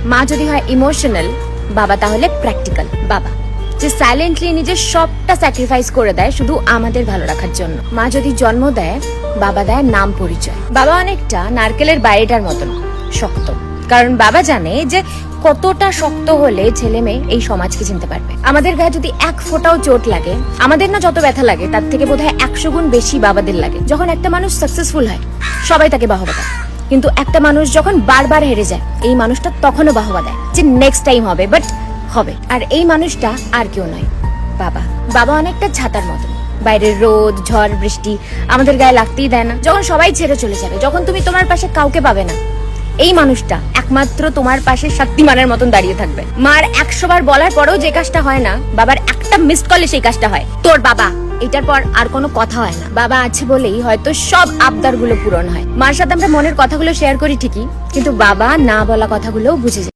মা যদি হয় ইমোশনাল, বাবা তাহলে প্র্যাকটিক্যাল। বাবা যে সাইলেন্টলি নিজের সবটা স্যাক্রিফাইস করে দেয় শুধু আমাদের ভালো রাখার জন্য। মা যদি জন্ম দেয়, বাবা দেয় নাম পরিচয়। বাবা অনেকটা নারকেলের বাইরেটার মতন শক্ত, কারণ বাবা জানে যে কতটা শক্ত হলে ছেলে মেয়ে এই সমাজকে চিনতে পারবে। আমাদের গায়ে যদি এক ফোঁটাও চোট লাগে, আমাদের না যত ব্যথা লাগে তার থেকে বোধহয় 100 গুণ বেশি বাবাদের লাগে। যখন একটা মানুষ সাকসেসফুল হয়, সবাই তাকে বাহবা দেয়, কিন্তু একটা মানুষ যখন বারবার হেরে যায়, এই মানুষটা তখনও বাহবা দেয় যে নেক্সট টাইম হবে, বাট হবে। আর এই মানুষটা আর কেউ নয়, বাবা। বাবা অনেকটা ছাতার মতো, বাইরের রোদ ঝড় বৃষ্টি আমাদের গায়ে লাগতেই দেয় না। যখন সবাই ছেড়ে চলে যাবে, যখন তুমি তোমার পাশে কাউকে পাবে না, এই মানুষটা একমাত্র তোমার পাশে শক্তিমানের মতন দাঁড়িয়ে থাকবে। মার 100 বার বলার পরেও যে কাজটা হয় না, বাবার একটা মিসড কলে সেই কাজটা হয়। তোর বাবা, এটার পর আর কোনো কথা হয় না। বাবা আছে বলেই হয়তো সব আবদার গুলো পূরণ হয়। মার সাথে আমরা মনের কথাগুলো শেয়ার করি ঠিকই, কিন্তু বাবা না বলা কথাগুলোও বুঝে যায়।